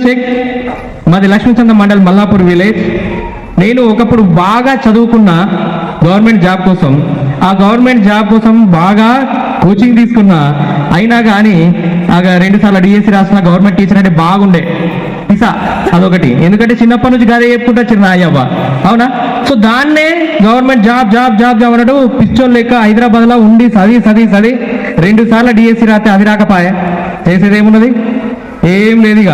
అభిషేక్, మాది లక్ష్మీచంద్ర మండల్ మల్లాపూర్ విలేజ్. నేను ఒకప్పుడు బాగా చదువుకున్న గవర్నమెంట్ జాబ్ కోసం, ఆ గవర్నమెంట్ జాబ్ కోసం బాగా కోచింగ్ తీసుకున్నా, అయినా కానీ 2 సార్లు డిఎస్సి రాసిన గవర్నమెంట్ టీచర్ అంటే బాగుండే పిసా అదొకటి. ఎందుకంటే చిన్నప్పటి నుంచి గాదే చెప్పుకుంటా చిన్న అయ్యవ్వ, అవునా? సో దాన్నే government job job job job అన్నట్టు పిచ్చోన్ లెక్క హైదరాబాద్లో ఉండి చదివి 2 సార్లు డిఎస్సి రాస్తే అది రాకపాయే, చేసేది ఏమున్నది? ఏం లేదు. ఇక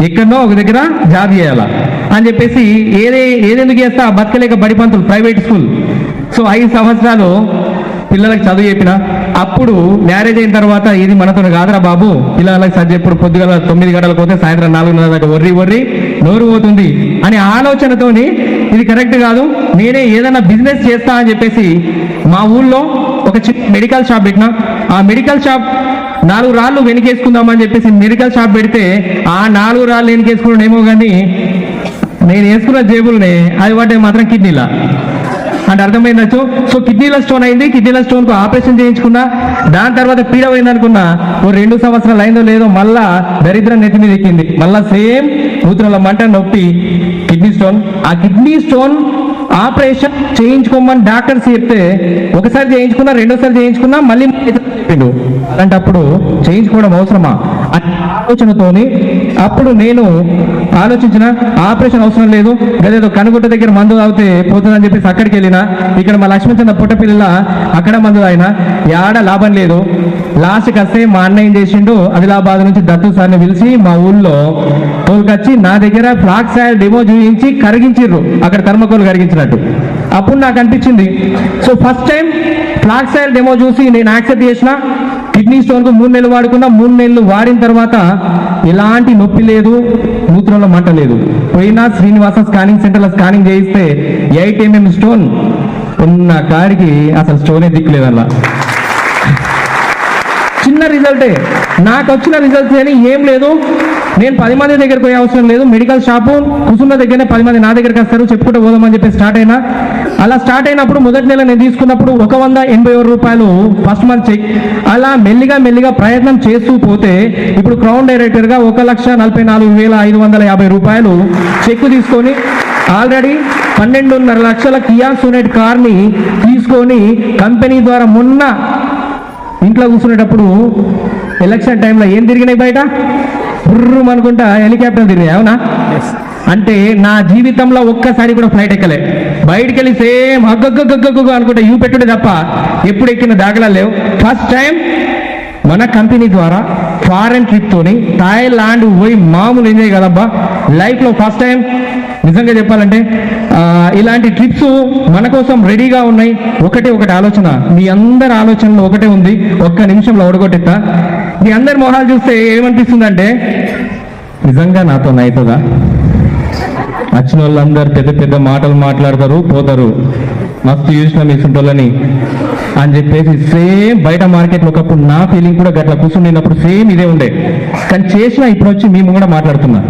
ఎక్కడనో ఒక దగ్గర జాబ్ చేయాలా అని చెప్పేసి ఏదెందుకు చేస్తా, బతకలేక బడిపంతులు ప్రైవేట్ స్కూల్. సో 5 సంవత్సరాలు పిల్లలకు చదువు చెప్పిన. అప్పుడు మ్యారేజ్ అయిన తర్వాత ఇది మనతో కాదురా బాబు, పిల్లలకి చదివేప్పుడు పొద్దుగల 9 గంటలకు పోతే సాయంత్రం 4:30 దాకా వర్రి నోరు పోతుంది అనే ఆలోచనతోని ఇది కరెక్ట్ కాదు, నేనే ఏదైనా బిజినెస్ చేస్తా అని చెప్పేసి మా ఊళ్ళో ఒక మెడికల్ షాప్ పెట్టినా. ఆ మెడికల్ షాప్ 4 రాళ్ళు వెనకేసుకుందామని చెప్పేసి మెడికల్ షాప్ పెడితే ఆ 4 రాళ్ళు వెనకేసుకున్నాడేమో కానీ నేను వేసుకున్న జేబుల్ని అది వాటి మాత్రం కిడ్నీలా అంటే అర్థమైందచ్చు. సో కిడ్నీల స్టోన్ అయింది, కిడ్నీల స్టోన్కు ఆపరేషన్ చేయించుకున్నా. దాని తర్వాత పీడ పోయింది అనుకున్నా, 2 సంవత్సరాలు అయిందో లేదో మళ్ళా దరిద్రం నెత్తి మీద ఎక్కింది. మళ్ళా సేమ్ మూత్రంలో మంట, నొప్పి, కిడ్నీ స్టోన్. ఆ కిడ్నీ స్టోన్ ఆపరేషన్ చేయించుకోమని డాక్టర్స్ చెప్తే ఒకసారి చేయించుకున్నా, 2వ సారి చేయించుకున్నా, మళ్ళీ చెప్పిండు. అలాంటప్పుడు చేయించుకోవడం అవసరమా అనే ఆలోచనతోని అప్పుడు నేను ఆలోచించిన, ఆపరేషన్ అవసరం లేదు, గదేదో కనుగుట్ట దగ్గర మందు తాగితే పోతుందని చెప్పేసి అక్కడికి వెళ్ళిన. ఇక్కడ మా లక్ష్మీచంద్ర పుట్టపిల్ల అక్కడ మందు తాగిన, యాడ లాభం లేదు. లాస్ట్కి వస్తే మా అన్న ఏం చేసిండు, ఆదిలాబాద్ నుంచి దత్తు సార్ని పిలిచి మా ఊళ్ళో తోలుకొచ్చి నా దగ్గర ఫ్లాక్స్ ఆయిల్ డెమో చూపించి కరిగించిర్రు, అక్కడ థర్మకోల్ కరిగించినట్టు. అప్పుడు నాకు అనిపించింది, so first time flax oil demo చూసి నేను యాక్సెప్ట్ చేసిన. కిడ్నీ స్టోన్కు 3 నెలలు వాడుకున్నా. 3 నెలలు వాడిన తర్వాత ఎలాంటి నొప్పి లేదు, మూత్రంలో మంట లేదు. పోయినా శ్రీనివాస స్కానింగ్ సెంటర్లో స్కానింగ్ చేయిస్తే 8 mm స్టోన్ ఉన్న కాడికి అసలు స్టోనే దిక్కులేదు. అలా చిన్న రిజల్టే, నాకు వచ్చిన రిజల్ట్స్ అని ఏం లేదు. నేను 10 మంది దగ్గరికి పోయే అవసరం లేదు. మెడికల్ షాపు కుసుమ దగ్గరనే 10 మంది నా దగ్గరికి వస్తారు, చెప్పుకుంటూ పోదామని చెప్పి స్టార్ట్ అయినా. అలా స్టార్ట్ అయినప్పుడు మొదటి నెల నేను తీసుకున్నప్పుడు 181 రూపాయలు ఫస్ట్ మంత్ చెక్. అలా మెల్లిగా ప్రయత్నం చేస్తూ పోతే ఇప్పుడు క్రౌన్ డైరెక్టర్గా 1,44,550 రూపాయలు చెక్ తీసుకొని ఆల్రెడీ 12.5 లక్షల కియా సోనెట్ కార్ని తీసుకొని కంపెనీ ద్వారా మొన్న ఇంట్లో కూర్చునేటప్పుడు ఎలక్షన్ టైంలో ఏం తిరిగినాయి బయట, బుర్రం అనుకుంటా హెలికాప్టర్ తిరిగాయి, అవునా? అంటే నా జీవితంలో ఒక్కసారి కూడా ఫ్లైట్ ఎక్కలే. బయటికి వెళ్ళి సేమ్ హగ్గ అనుకుంటా యూ పెట్టుడే తప్ప ఎప్పుడు ఎక్కిన దాఖలా లేవు. ఫస్ట్ టైం మన కంపెనీ ద్వారా ఫారెన్ ట్రిప్ తోని థాయిలాండ్ పోయి మామూలు ఎంజాయ్ కదబ్బా లైఫ్లో ఫస్ట్ టైం. నిజంగా చెప్పాలంటే ఇలాంటి ట్రిప్స్ మన కోసం రెడీగా ఉన్నాయి. ఒకటి ఆలోచన, మీ అందరి ఆలోచనలో ఒకటే ఉంది, ఒక్క నిమిషంలో ఓడగొట్టేస్తా. మీ అందరి మొహాలు చూస్తే ఏమనిపిస్తుందంటే నిజంగా నాతో అవుతుందా? వచ్చిన వాళ్ళందరూ పెద్ద మాటలు మాట్లాడతారు, పోతారు, మస్తు చూసిన మీ సుంటోళ్ళని అని చెప్పేసి సేమ్ బయట మార్కెట్లో ఒకప్పుడు నా ఫీలింగ్ కూడా గట్లా కూర్చున్నప్పుడు సేమ్ ఇదే ఉండే. కానీ చేసిన ఇప్పుడు వచ్చి మేము కూడా మాట్లాడుతున్నా.